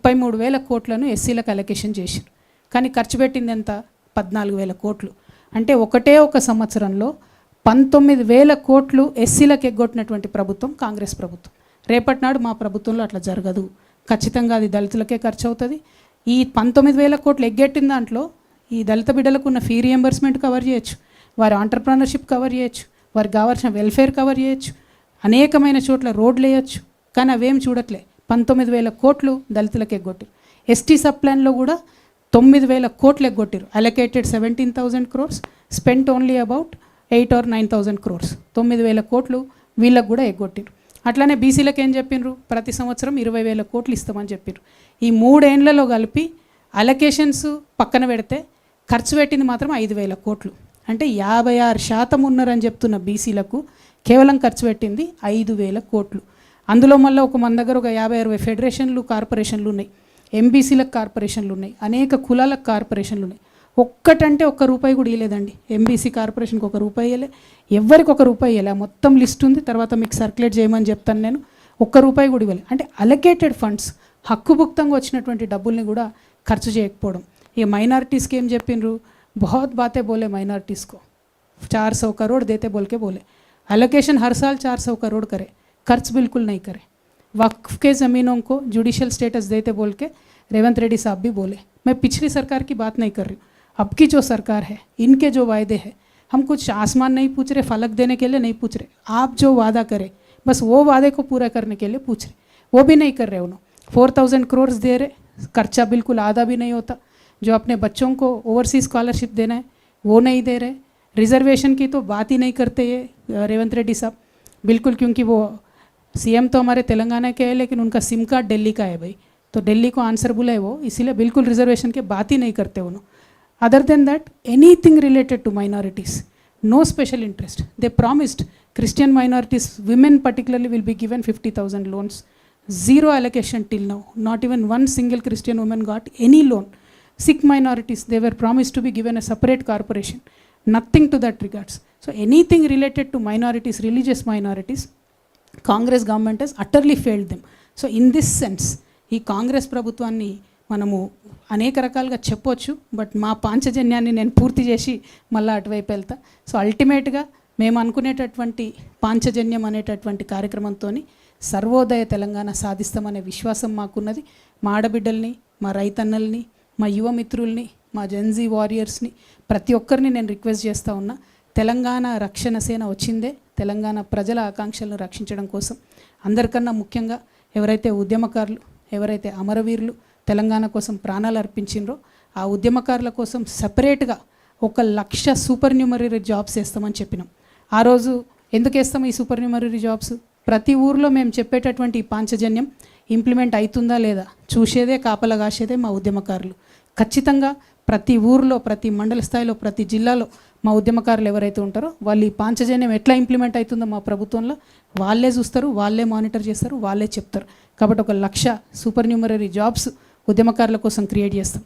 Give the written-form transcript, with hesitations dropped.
33,000 కోట్లను ఎస్సీలకు అలొకేషన్ చేశారు. కానీ ఖర్చు పెట్టింది ఎంత? 14,000 కోట్లు. అంటే ఒకటే ఒక సంవత్సరంలో 19,000 కోట్లు ఎస్సీలకు ఎగ్గొట్టినటువంటి ప్రభుత్వం కాంగ్రెస్ ప్రభుత్వం. రేపటి నాడు మా ప్రభుత్వంలో అట్లా జరగదు. ఖచ్చితంగా అది దళితులకే ఖర్చు అవుతుంది. ఈ 19,000 కోట్లు ఎగ్గొట్టిన దాంట్లో ఈ దళిత బిడ్డలకు ఉన్న ఫీ రియంబర్స్మెంట్ కవర్ చేయొచ్చు, వారి ఆంటర్ప్రినర్షిప్ కవర్ చేయొచ్చు, వారికి కావాల్సిన వెల్ఫేర్ కవర్ చేయొచ్చు, అనేకమైన చోట్ల రోడ్లు వేయచ్చు. కానీ అవేం చూడట్లే. 19,000 కోట్లు దళితులకు ఎగ్గొట్టారు. ఎస్టీ సబ్ ప్లాన్లో కూడా 9,000 కోట్లు ఎగ్గొట్టారు. Allocated 17,000 crores, spent only about 8 or 9,000 crores. 9,000 కోట్లు వీళ్ళకు కూడా ఎగ్గొట్టారు. అట్లానే బీసీలకు ఏం చెప్పిండ్రు? ప్రతి సంవత్సరం 20,000 కోట్లు ఇస్తామని చెప్పారు. ఈ 3 ఏళ్లలో కలిపి అలొకేషన్స్ పక్కన పెడితే ఖర్చు పెట్టింది మాత్రం 5,000 కోట్లు. అంటే 56% ఉన్నారని చెప్తున్న బీసీలకు కేవలం ఖర్చు పెట్టింది 5,000 కోట్లు. అందులో మళ్ళీ మన దగ్గర ఒక 50-60 ఫెడరేషన్లు కార్పొరేషన్లు ఉన్నాయి, ఎంబీసీలకు కార్పొరేషన్లు ఉన్నాయి, అనేక కులాలకు కార్పొరేషన్లు ఉన్నాయి. ఒక్కటంటే ఒక్క రూపాయి కూడా ఇవ్వలేదండి. ఎంబీసీ కార్పొరేషన్కి ఒక రూపాయి ఇవ్వలే, ఎవరికి ఒక రూపాయి ఇవ్వలే. మొత్తం లిస్ట్ ఉంది, తర్వాత మీకు సర్క్యులేట్ చేయమని చెప్తాను నేను. ఒక్క రూపాయి కూడా ఇవ్వలే. అంటే అలొకేటెడ్ ఫండ్స్, హక్కుభుక్తంగా వచ్చినటువంటి డబ్బుల్ని కూడా ఖర్చు చేయకపోవడం. ఇక మైనారిటీస్కి ఏం చెప్పిండ్రు? बहुत बातें बोले माइनॉरिटीज़ को, 400 करोड़ देते बोल के बोले. एलोकेशन हर साल 400 करोड़ करे, खर्च बिल्कुल नहीं करे. वक्फ के ज़मीनों को जुडिशल स्टेटस देते बोल के रेवंत रेड्डी साहब भी बोले. मैं पिछली सरकार की बात नहीं कर रही हूँ, अब की जो सरकार है इनके जो वायदे हैं, हम कुछ आसमान नहीं पूछ रहे, फलक देने के लिए नहीं पूछ रहे. आप जो वादा करें बस वो वादे को पूरा करने के लिए पूछ रहे, वो भी नहीं कर रहे. उन्होंने 4,000 crores दे रहे, खर्चा बिल्कुल आधा भी नहीं होता. जो अपने बच्चों को ओवरसीज स्कॉलरशिप देना है वो नहीं दे रहे. रिजर्वेशन की तो बात ही नहीं करते ये रेवंत रेड्डी साहब बिल्कुल, क्योंकि वो सीएम तो हमारे तेलंगाना के है लेकिन उनका सिम कार्ड दिल्ली का है भाई, तो दिल्ली को आंसरबुल है वो, इसीलिए बिल्कुल रिजर्वेशन की बात ही नहीं करते उन्होंने. Other than that anything related to minorities, no special interest. They promised Christian minorities, women particularly, will be given 50,000 loans. Zero allocation till now. Not even one single Christian woman got any loan. Sikh minorities, they were promised to be given a separate corporation. Nothing to that regards. So anything related to minorities, religious minorities, Congress government has utterly failed them. So in this sense, ఈ కాంగ్రెస్ ప్రభుత్వాన్ని మనము అనేక రకాలుగా చెప్పొచ్చు, but మా పాంచజన్యాన్ని నేను పూర్తి చేసి మళ్ళీ అటువైపు వెళ్తా. సో అల్టిమేట్గా మేము అనుకునేటటువంటి పాంచజన్యం అనేటటువంటి కార్యక్రమంతో సర్వోదయ తెలంగాణ సాధిస్తామనే విశ్వాసం మాకున్నది. మా ఆడబిడ్డల్ని, మా రైతన్నల్ని, మా యువ మిత్రుల్ని, మా జెన్జీ వారియర్స్ని, ప్రతి ఒక్కరిని నేను రిక్వెస్ట్ చేస్తూ ఉన్నా. తెలంగాణ రక్షణ సేన వచ్చిందే తెలంగాణ ప్రజల ఆకాంక్షలను రక్షించడం కోసం. అందరికన్నా ముఖ్యంగా ఎవరైతే ఉద్యమకారులు, ఎవరైతే అమరవీరులు తెలంగాణ కోసం ప్రాణాలు అర్పించిండ్రో ఆ ఉద్యమకారుల కోసం సపరేట్గా 1,00,000 సూపర్ న్యూమరీ జాబ్స్ వేస్తామని చెప్పినాం. ఆ రోజు ఎందుకు వేస్తాం ఈ సూపర్ న్యూమరీ జాబ్స్? ప్రతి ఊర్లో మేము చెప్పేటటువంటి ఈ పాంచజన్యం ఇంప్లిమెంట్ అవుతుందా లేదా చూసేదే, కాపలా కాసేదే మా ఉద్యమకారులు. ఖచ్చితంగా ప్రతి ఊర్లో, ప్రతి మండల స్థాయిలో, ప్రతి జిల్లాలో మా ఉద్యమకారులు ఎవరైతే ఉంటారో వాళ్ళు ఈ పాంచజన్యం ఎట్లా ఇంప్లిమెంట్ అవుతుందో మా ప్రభుత్వంలో వాళ్ళే చూస్తారు, వాళ్ళే మానిటర్ చేస్తారు, వాళ్ళే చెప్తారు. కాబట్టి 1,00,000 సూపర్ న్యూమరీ జాబ్స్ ఉద్యమకారుల కోసం క్రియేట్ చేస్తాం.